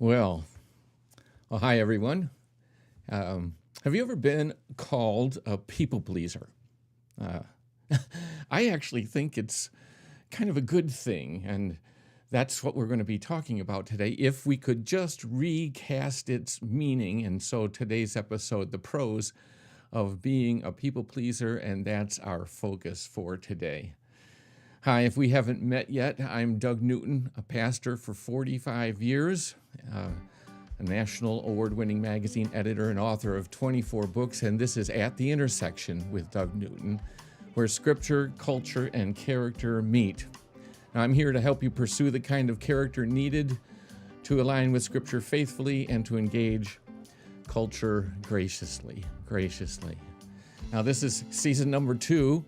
Well, hi everyone. Have you ever been called a people pleaser? Uh, I actually think it's kind of a good thing, and that's what we're going to be talking about today. If we could just recast its meaning, and so today's episode, the pros of being a people pleaser, and that's our focus for today. Hi, if we haven't met yet, I'm Doug Newton, a pastor for 45 years. A national award-winning magazine editor and author of 24 books, and this is At the Intersection with Doug Newton, where scripture, culture, and character meet. Now, I'm here to help you pursue the kind of character needed to align with scripture faithfully and to engage culture graciously. Now, this is season number 2,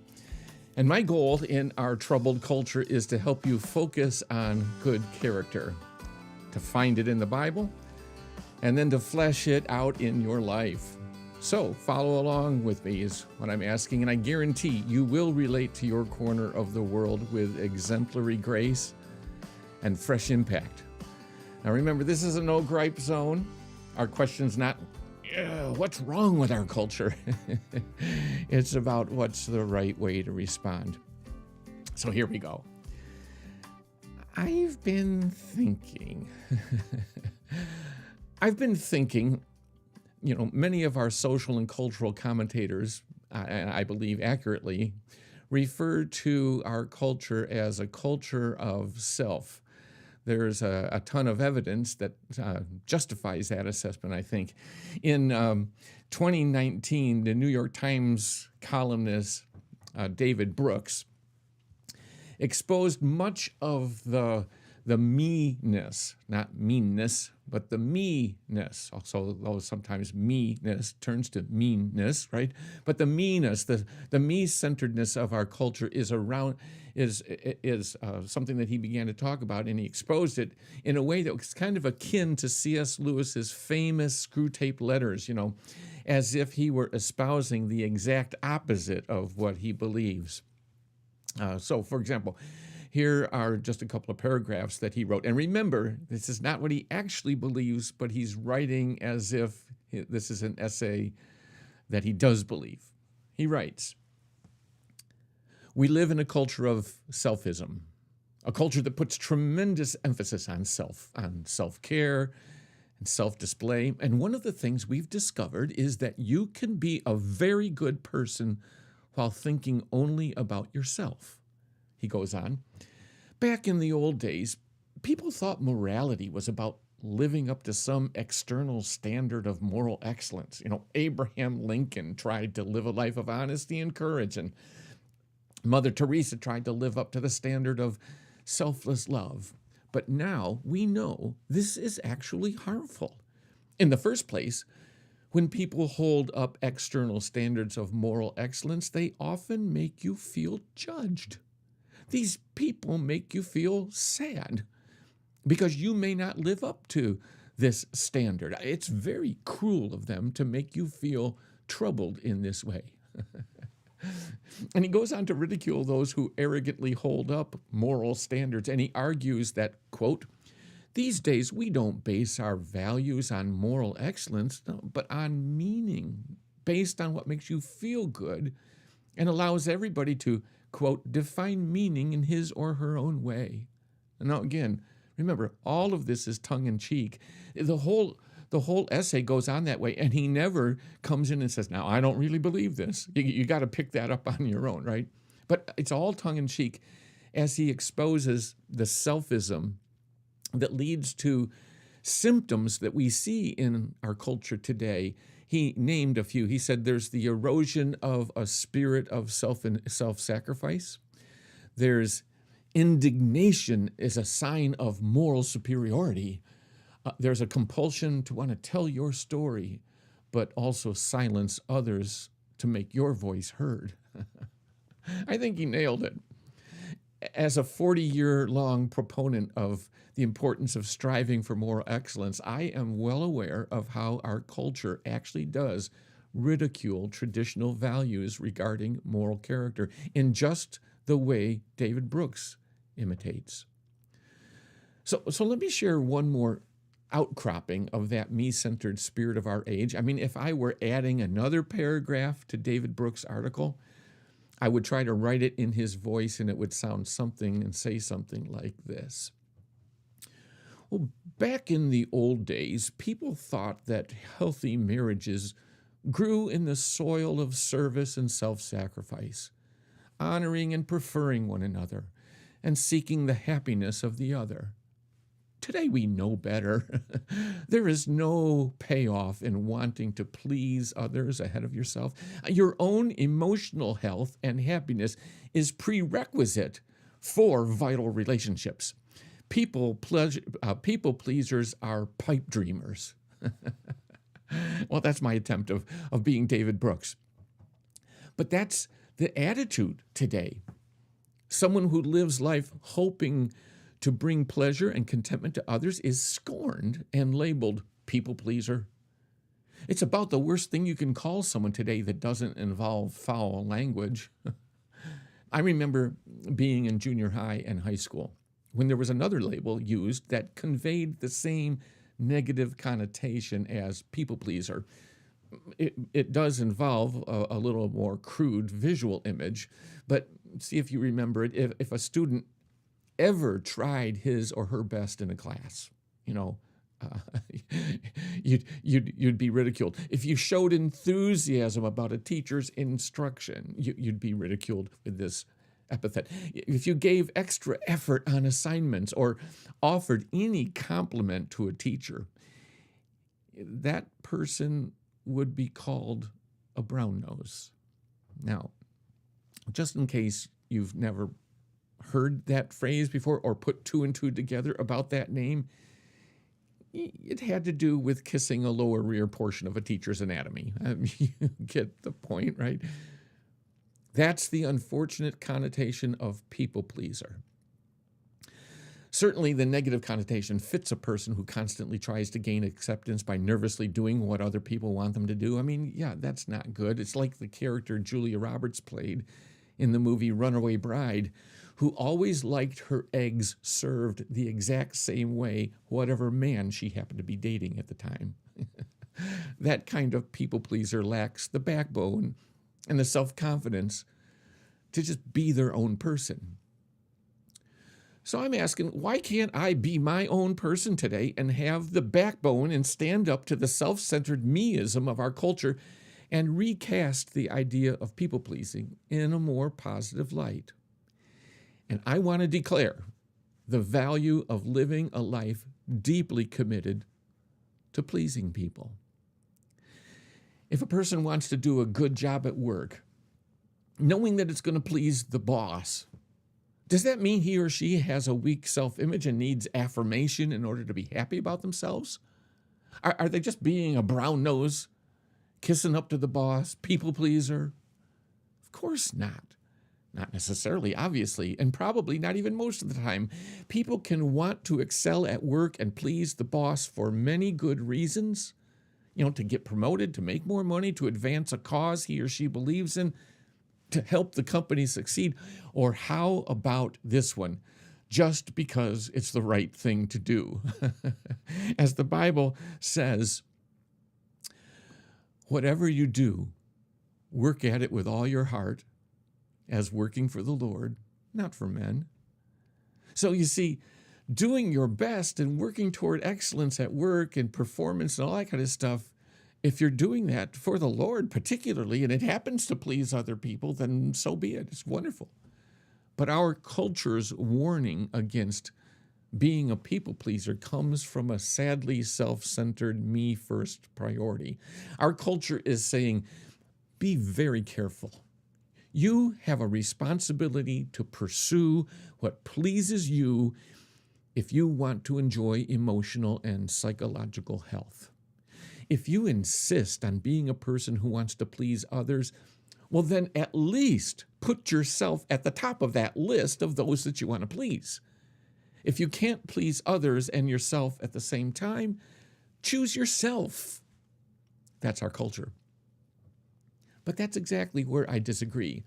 and my goal in our troubled culture is to help you focus on good character, to find it in the Bible, and then to flesh it out in your life. So follow along with me is what I'm asking, and I guarantee you will relate to your corner of the world with exemplary grace and fresh impact. Now remember, this is a no gripe zone. Our question's not, what's wrong with our culture? It's about what's the right way to respond. So here we go. I've been thinking, many of our social and cultural commentators, and I believe accurately, refer to our culture as a culture of self. There's a ton of evidence that justifies that assessment, I think. In 2019, the New York Times columnist David Brooks exposed much of the me-ness, not meanness, but the me-ness. Also, though sometimes me-ness turns to meanness, right? But the me-ness, the me-centeredness of our culture is something that he began to talk about, and he exposed it in a way that was kind of akin to C.S. Lewis's famous Screwtape Letters, as if he were espousing the exact opposite of what he believes. So, for example, here are just a couple of paragraphs that he wrote. And remember, this is not what he actually believes, but he's writing as if this is an essay that he does believe. He writes, "We live in a culture of selfism, a culture that puts tremendous emphasis on self-care and self-display. And one of the things we've discovered is that you can be a very good person while thinking only about yourself." He goes on, "Back in the old days, people thought morality was about living up to some external standard of moral excellence. Abraham Lincoln tried to live a life of honesty and courage, and Mother Teresa tried to live up to the standard of selfless love. But now we know this is actually harmful. In the first place, when people hold up external standards of moral excellence, they often make you feel judged. These people make you feel sad because you may not live up to this standard. It's very cruel of them to make you feel troubled in this way." And he goes on to ridicule those who arrogantly hold up moral standards, and he argues that, quote, "These days we don't base our values on moral excellence, but on meaning, based on what makes you feel good and allows everybody to, quote, define meaning in his or her own way." And now again, remember, all of this is tongue-in-cheek. The whole essay goes on that way, and he never comes in and says, "Now, I don't really believe this." You got to pick that up on your own, right? But it's all tongue-in-cheek as he exposes the selfism that leads to symptoms that we see in our culture today. He named a few. He said there's the erosion of a spirit of self-sacrifice. There's indignation as a sign of moral superiority. There's a compulsion to want to tell your story, but also silence others to make your voice heard. I think he nailed it. As a 40-year-long proponent of the importance of striving for moral excellence, I am well aware of how our culture actually does ridicule traditional values regarding moral character in just the way David Brooks imitates. So let me share one more outcropping of that me-centered spirit of our age. I mean, if I were adding another paragraph to David Brooks' article, I would try to write it in his voice, and it would sound something and say something like this. Well, back in the old days, people thought that healthy marriages grew in the soil of service and self-sacrifice, honoring and preferring one another, and seeking the happiness of the other. Today we know better. There is no payoff in wanting to please others ahead of yourself. Your own emotional health and happiness is prerequisite for vital relationships. People pleasers are pipe dreamers. Well, that's my attempt of being David Brooks. But that's the attitude today. Someone who lives life hoping to bring pleasure and contentment to others is scorned and labeled people pleaser. It's about the worst thing you can call someone today that doesn't involve foul language. I remember being in junior high and high school when there was another label used that conveyed the same negative connotation as people pleaser. It does involve a little more crude visual image, but see if you remember it. If a student ever tried his or her best in a class, you'd be ridiculed. If you showed enthusiasm about a teacher's instruction, you'd be ridiculed with this epithet. If you gave extra effort on assignments or offered any compliment to a teacher, that person would be called a brown nose. Now, just in case you've never heard that phrase before or put two and two together about that name, it had to do with kissing a lower rear portion of a teacher's anatomy. You get the point, right? That's the unfortunate connotation of people pleaser. Certainly, the negative connotation fits a person who constantly tries to gain acceptance by nervously doing what other people want them to do. I mean, yeah, that's not good. It's like the character Julia Roberts played in the movie Runaway Bride, who always liked her eggs served the exact same way, whatever man she happened to be dating at the time. That kind of people pleaser lacks the backbone and the self-confidence to just be their own person. So I'm asking, why can't I be my own person today and have the backbone and stand up to the self-centered meism of our culture and recast the idea of people-pleasing in a more positive light? And I want to declare the value of living a life deeply committed to pleasing people. If a person wants to do a good job at work, knowing that it's going to please the boss, does that mean he or she has a weak self-image and needs affirmation in order to be happy about themselves? Are they just being a brown nose, kissing up to the boss, people pleaser? Of course not. Not necessarily, obviously, and probably not even most of the time. People can want to excel at work and please the boss for many good reasons. To get promoted, to make more money, to advance a cause he or she believes in, to help the company succeed. Or how about this one? Just because it's the right thing to do. As the Bible says, whatever you do, work at it with all your heart, as working for the Lord, not for men. So you see, doing your best and working toward excellence at work and performance and all that kind of stuff, if you're doing that for the Lord particularly, and it happens to please other people, then so be it. It's wonderful. But our culture's warning against being a people pleaser comes from a sadly self-centered me-first priority. Our culture is saying, be very careful. You have a responsibility to pursue what pleases you if you want to enjoy emotional and psychological health. If you insist on being a person who wants to please others, well, then at least put yourself at the top of that list of those that you want to please. If you can't please others and yourself at the same time, choose yourself. That's our culture. But that's exactly where I disagree.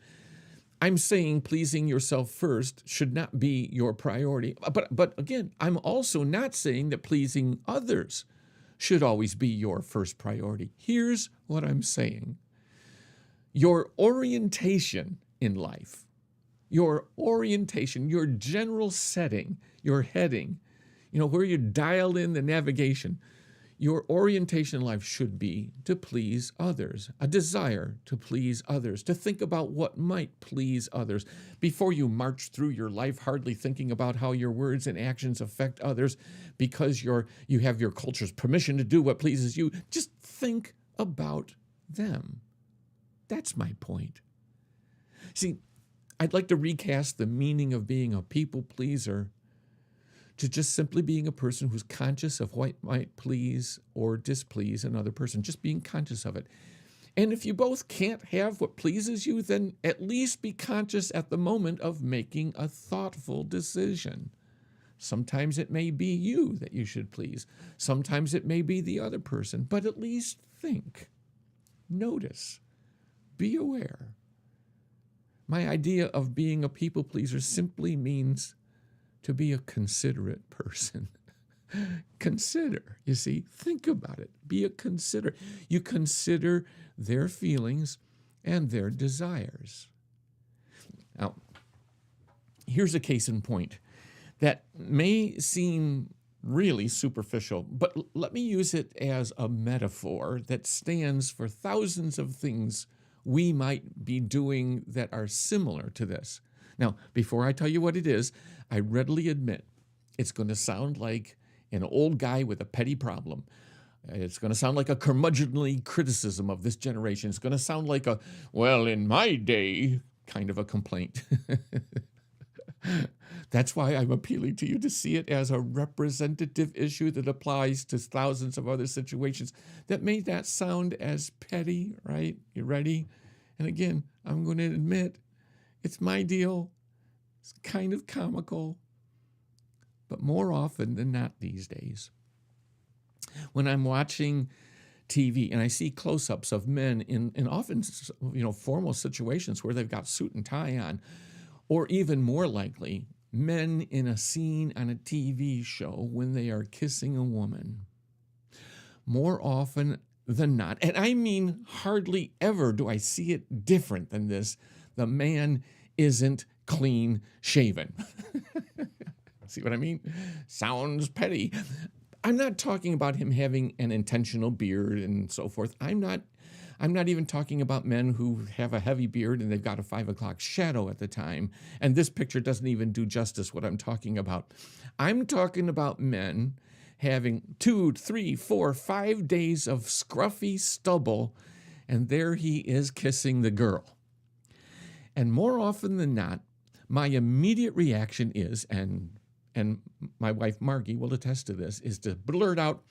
I'm saying pleasing yourself first should not be your priority. But again, I'm also not saying that pleasing others should always be your first priority. Here's what I'm saying. Your orientation in life, your orientation, your general setting, your heading, where you dial in the navigation, your orientation in life should be to please others, a desire to please others, to think about what might please others. Before you march through your life hardly thinking about how your words and actions affect others because you have your culture's permission to do what pleases you, just think about them. That's my point. See, I'd like to recast the meaning of being a people pleaser to just simply being a person who's conscious of what might please or displease another person, just being conscious of it. And if you both can't have what pleases you, then at least be conscious at the moment of making a thoughtful decision. Sometimes it may be you that you should please. Sometimes it may be the other person, but at least think, notice, be aware. My idea of being a people pleaser simply means to be a considerate person. Consider, you see, think about it. Be a considerate. You consider their feelings and their desires. Now, here's a case in point that may seem really superficial, but let me use it as a metaphor that stands for thousands of things we might be doing that are similar to this. Now, before I tell you what it is, I readily admit it's going to sound like an old guy with a petty problem. It's going to sound like a curmudgeonly criticism of this generation. It's going to sound like a, well, in my day, kind of a complaint. That's why I'm appealing to you to see it as a representative issue that applies to thousands of other situations that may not sound as petty, right? You ready? And again, I'm going to admit, it's my deal. It's kind of comical, but more often than not these days, when I'm watching TV and I see close-ups of men in often, formal situations where they've got suit and tie on, or even more likely, men in a scene on a TV show when they are kissing a woman. More often than not, and I mean hardly ever do I see it different than this, the man isn't clean shaven. See what I mean? Sounds petty. I'm not talking about him having an intentional beard and so forth. I'm not even talking about men who have a heavy beard and they've got a 5 o'clock shadow at the time. And this picture doesn't even do justice what I'm talking about. I'm talking about men having 2, 3, 4, 5 days of scruffy stubble, and there he is kissing the girl. And more often than not, my immediate reaction is, and my wife Margie will attest to this, is to blurt out,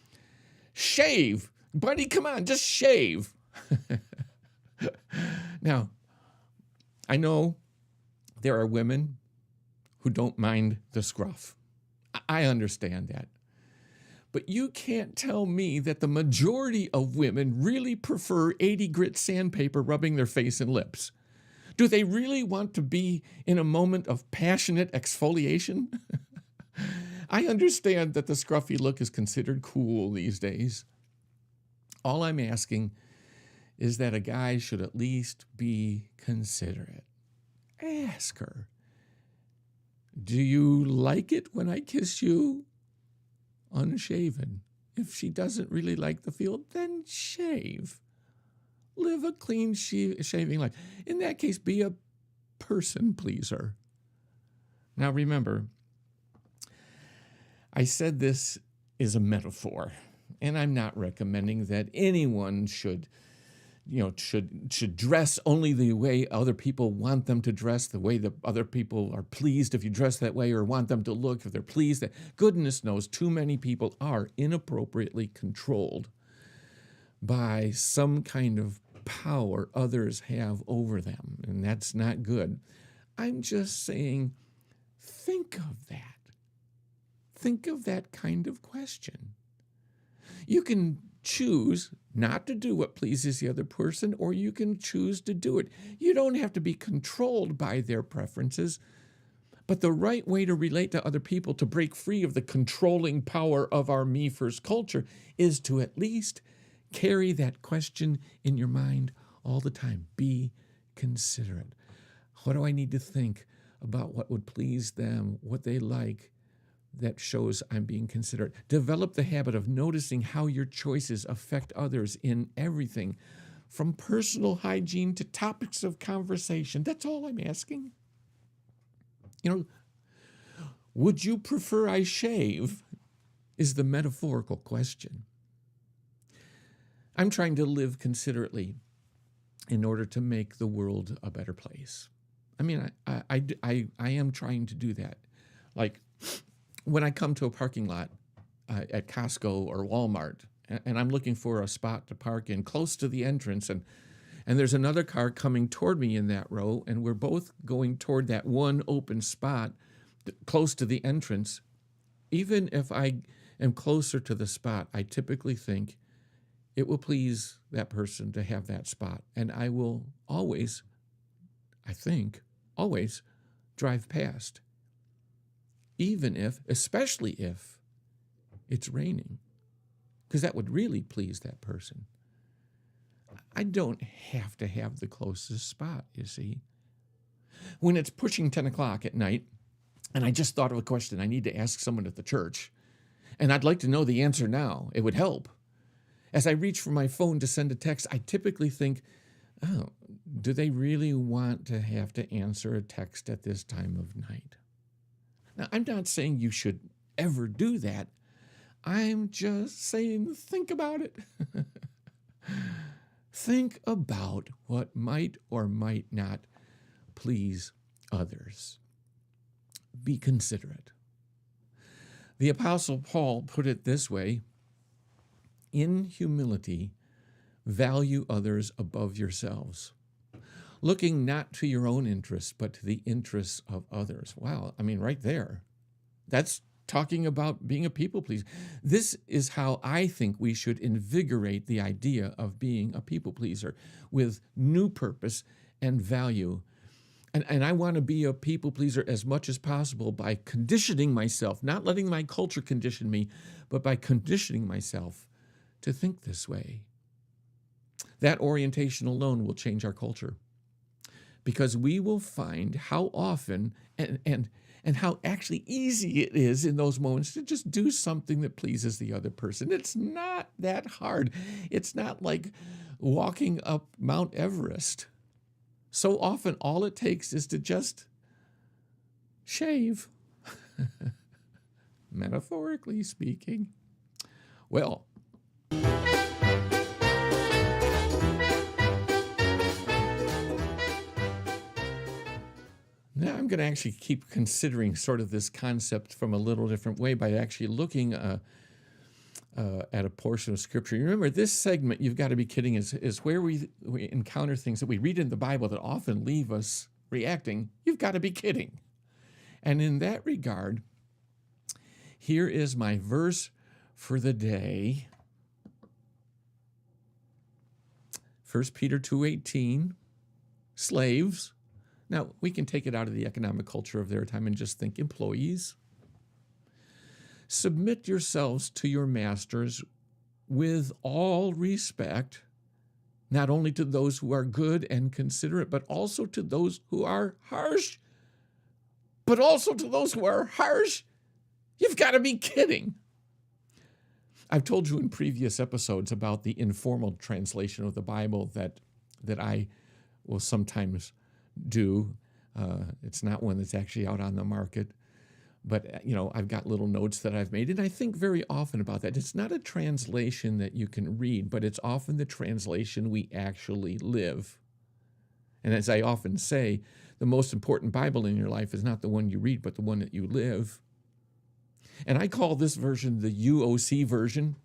"Shave, buddy, come on, just shave." Now, I know there are women who don't mind the scruff. I understand that. But you can't tell me that the majority of women really prefer 80 grit sandpaper rubbing their face and lips. Do they really want to be in a moment of passionate exfoliation? I understand that the scruffy look is considered cool these days. All I'm asking is that a guy should at least be considerate. Ask her, do you like it when I kiss you unshaven? If she doesn't really like the feel, then shave. Live a clean shaving life. In that case, be a person pleaser. Now remember, I said this is a metaphor, and I'm not recommending that anyone should dress only the way other people want them to dress, the way that other people are pleased if you dress that way, or want them to look if they're pleased. That goodness knows too many people are inappropriately controlled by some kind of power others have over them, and that's not good. I'm just saying, think of that. Think of that kind of question. You can choose not to do what pleases the other person, or you can choose to do it. You don't have to be controlled by their preferences, but the right way to relate to other people, to break free of the controlling power of our me first culture, is to at least carry that question in your mind all the time. Be considerate. What do I need to think about what would please them, what they like? That shows I'm being considerate. Develop the habit of noticing how your choices affect others in everything, from personal hygiene to topics of conversation. That's all I'm asking. Would you prefer I shave? Is the metaphorical question. I'm trying to live considerately in order to make the world a better place. I mean, I am trying to do that. Like, when I come to a parking lot at Costco or Walmart, and I'm looking for a spot to park in close to the entrance, and there's another car coming toward me in that row, and we're both going toward that one open spot close to the entrance, even if I am closer to the spot, I typically think it will please that person to have that spot, and I will always, I think, always drive past. Even if, especially if it's raining, because that would really please that person. I don't have to have the closest spot, you see. When it's pushing 10 o'clock at night, and I just thought of a question I need to ask someone at the church, and I'd like to know the answer now, it would help. As I reach for my phone to send a text, I typically think, oh, do they really want to have to answer a text at this time of night? Now, I'm not saying you should ever do that. I'm just saying think about it. Think about what might or might not please others. Be considerate. The Apostle Paul put it this way: in humility, value others above yourselves, looking not to your own interests, but to the interests of others. Wow, I mean, right there. That's talking about being a people pleaser. This is how I think we should invigorate the idea of being a people pleaser with new purpose and value. And I want to be a people pleaser as much as possible by conditioning myself, not letting my culture condition me, but by conditioning myself to think this way. That orientation alone will change our culture, because we will find how often and how actually easy it is in those moments to just do something that pleases the other person. It's not that hard. It's not like walking up Mount Everest. So often all it takes is to just shave, metaphorically speaking. Well, now I'm going to actually keep considering sort of this concept from a little different way by actually looking at a portion of Scripture. You remember, this segment, You've Got to Be Kidding, is where we encounter things that we read in the Bible that often leave us reacting, you've got to be kidding. And in that regard, here is my verse for the day. 1 Peter 2:18, slaves. Now, we can take it out of the economic culture of their time and just think employees. Submit yourselves to your masters with all respect, not only to those who are good and considerate, but also to those who are harsh. But also to those who are harsh. You've got to be kidding. I've told you in previous episodes about the informal translation of the Bible that I will sometimes do. It's not one that's actually out on the market, but I've got little notes that I've made, and I think very often about that. It's not a translation that you can read, but it's often the translation we actually live. And as I often say, the most important Bible in your life is not the one you read, but the one that you live. And I call this version the UOC version,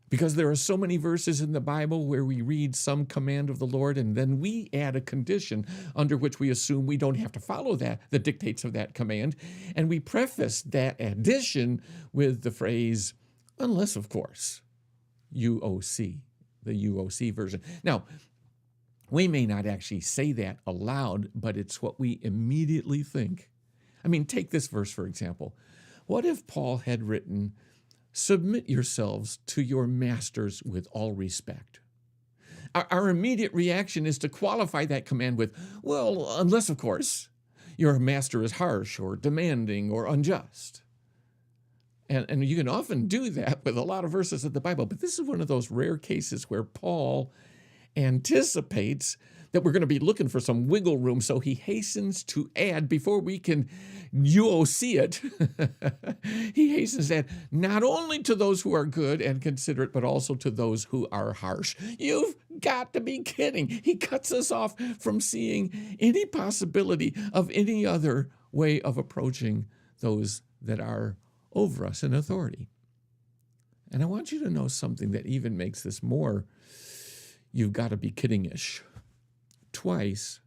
because there are so many verses in the Bible where we read some command of the Lord, and then we add a condition under which we assume we don't have to follow the dictates of that command. And we preface that addition with the phrase, unless, of course, UOC. the UOC version. Now, we may not actually say that aloud, but it's what we immediately think. I mean, take this verse, for example. What if Paul had written, "Submit yourselves to your masters with all respect"? Our immediate reaction is to qualify that command with, well, unless, of course, your master is harsh or demanding or unjust. And you can often do that with a lot of verses of the Bible, but this is one of those rare cases where Paul anticipates that we're going to be looking for some wiggle room, so he hastens to add, before we can UOC it, he hastens to add, not only to those who are good and considerate, but also to those who are harsh. You've got to be kidding. He cuts us off from seeing any possibility of any other way of approaching those that are over us in authority. And I want you to know something that even makes this more, you've got to be kidding-ish. Twice,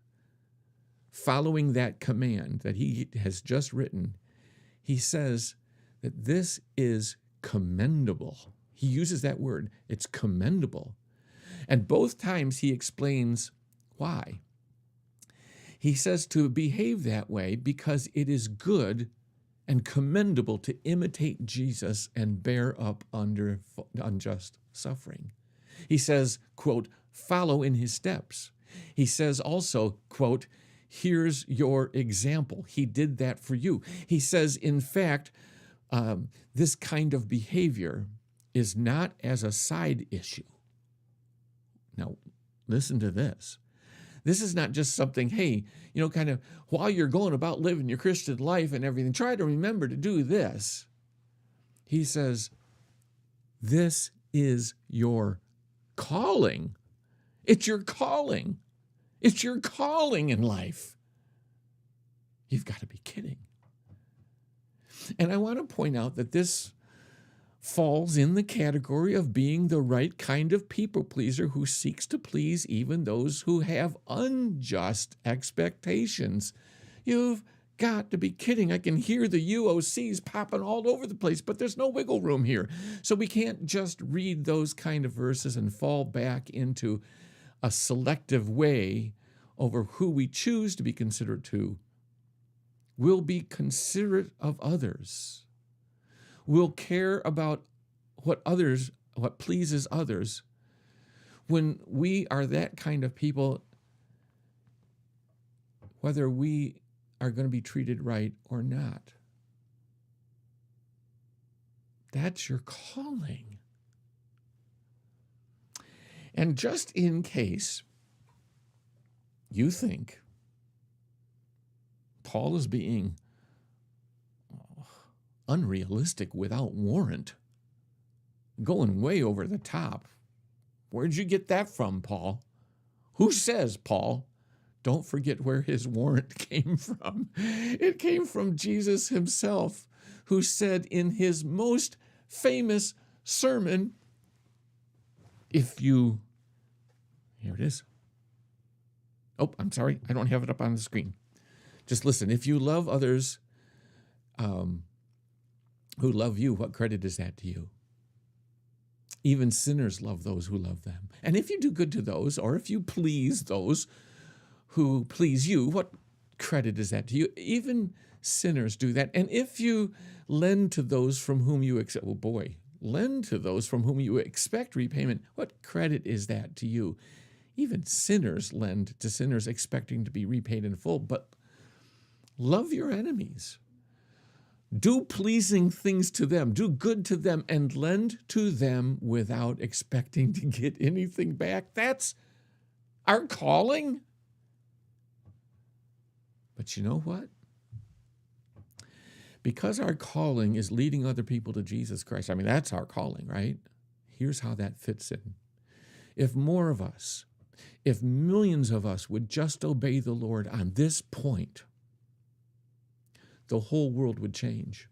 following that command that he has just written, he says that this is commendable. He uses that word. It's commendable. And both times he explains why. He says to behave that way because it is good and commendable to imitate Jesus and bear up under unjust suffering. He says, quote, follow in his steps. He says also, quote, here's your example. He did that for you. He says, in fact, this kind of behavior is not as a side issue. Now, listen to this. This is not just something, hey, kind of while you're going about living your Christian life and everything, try to remember to do this. He says, this is your calling. It's your calling. It's your calling in life. You've got to be kidding. And I want to point out that this falls in the category of being the right kind of people pleaser who seeks to please even those who have unjust expectations. You've got to be kidding. I can hear the UOCs popping all over the place, but there's no wiggle room here. So we can't just read those kind of verses and fall back into a selective way over who we choose to be considerate to. We'll be considerate of others. We'll care about what pleases others when we are that kind of people, whether we are going to be treated right or not. That's your calling. And just in case you think Paul is being unrealistic without warrant, going way over the top, where'd you get that from, Paul? Who says, Paul? Don't forget where his warrant came from. It came from Jesus himself, who said in his most famous sermon, here it is. Oh, I'm sorry. I don't have it up on the screen. Just listen. If you love others who love you, what credit is that to you? Even sinners love those who love them. And if you do good to those, or if you please those who please you, what credit is that to you? Even sinners do that. And if you lend to those from whom you accept, lend to those from whom you expect repayment, what credit is that to you? Even sinners lend to sinners expecting to be repaid in full. But love your enemies. Do pleasing things to them. Do good to them and lend to them without expecting to get anything back. That's our calling. But you know what? Because our calling is leading other people to Jesus Christ, that's our calling, right? Here's how that fits in. If more of us, if millions of us would just obey the Lord on this point, the whole world would change.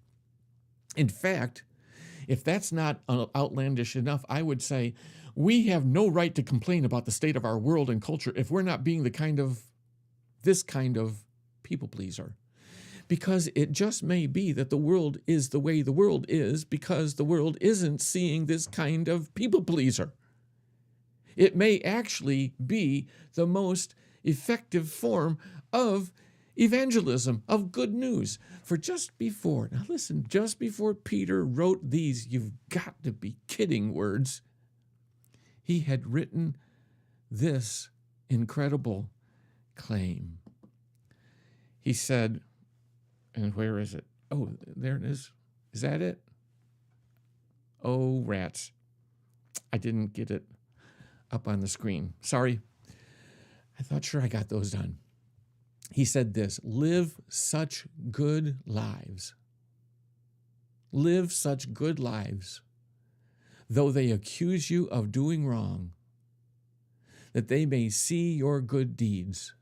In fact, if that's not outlandish enough, I would say we have no right to complain about the state of our world and culture if we're not being this kind of people pleaser. Because it just may be that the world is the way the world is because the world isn't seeing this kind of people pleaser. It may actually be the most effective form of evangelism, of good news. For just before, now listen, just before Peter wrote these, you've got to be kidding words, he had written this incredible claim. He said, and where is it? Oh, there it is. Is that it? Oh, rats. I didn't get it up on the screen. Sorry. I thought sure I got those done. He said this, live such good lives. Live such good lives, though they accuse you of doing wrong, that they may see your good deeds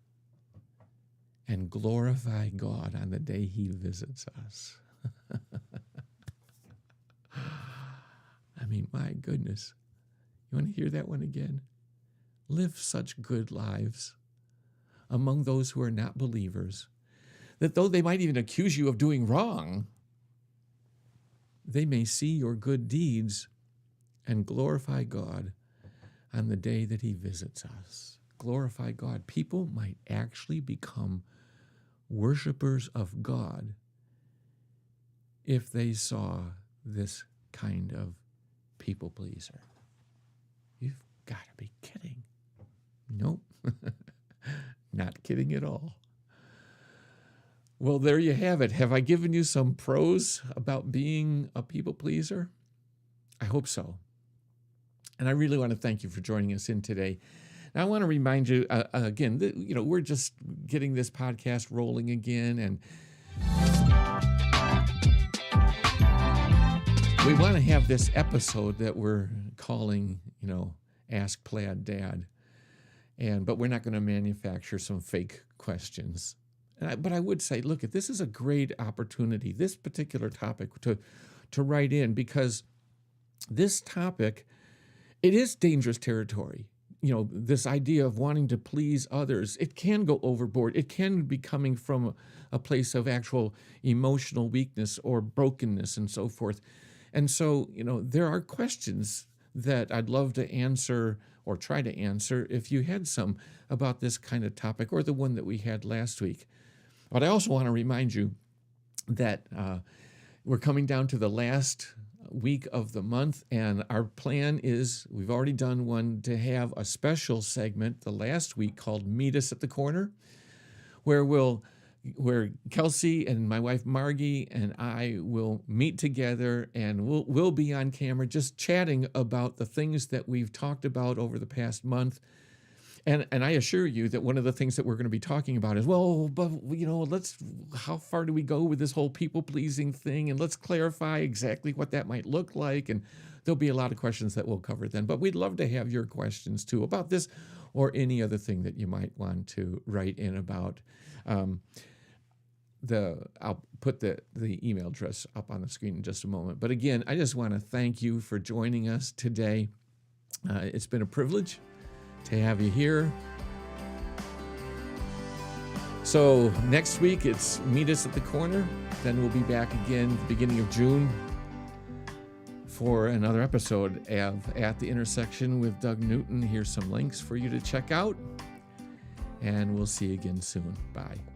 and glorify God on the day he visits us. I mean, my goodness. You want to hear that one again? Live such good lives among those who are not believers, that though they might even accuse you of doing wrong, they may see your good deeds and glorify God on the day that he visits us. Glorify God. People might actually become worshipers of God if they saw this kind of people pleaser. You've got to be kidding. Nope. Not kidding at all. Well, there you have it. Have I given you some pros about being a people pleaser? I hope so. And I really want to thank you for joining us in today. Now, I want to remind you again that, we're just getting this podcast rolling again, and we want to have this episode that we're calling, Ask Plaid Dad. But we're not going to manufacture some fake questions. But I would say, look, this is a great opportunity, this particular topic, to write in, because this topic, it is dangerous territory. This idea of wanting to please others, it can go overboard. It can be coming from a place of actual emotional weakness or brokenness and so forth. And so, there are questions that I'd love to answer or try to answer if you had some about this kind of topic, or the one that we had last week. But I also want to remind you that we're coming down to the last week of the month, and our plan is, we've already done one, to have a special segment the last week called Meet Us at the Corner, where Kelsey and my wife Margie and I will meet together, and we'll be on camera just chatting about the things that we've talked about over the past month. And I assure you that one of the things that we're going to be talking about is, how far do we go with this whole people-pleasing thing? And let's clarify exactly what that might look like. And there'll be a lot of questions that we'll cover then. But we'd love to have your questions, too, about this or any other thing that you might want to write in about. I'll put the email address up on the screen in just a moment. But again, I just want to thank you for joining us today. It's been a privilege to have you here. So next week, it's Meet Us at the Corner. Then we'll be back again at the beginning of June for another episode of At the Intersection with Doug Newton. Here's some links for you to check out. And we'll see you again soon. Bye.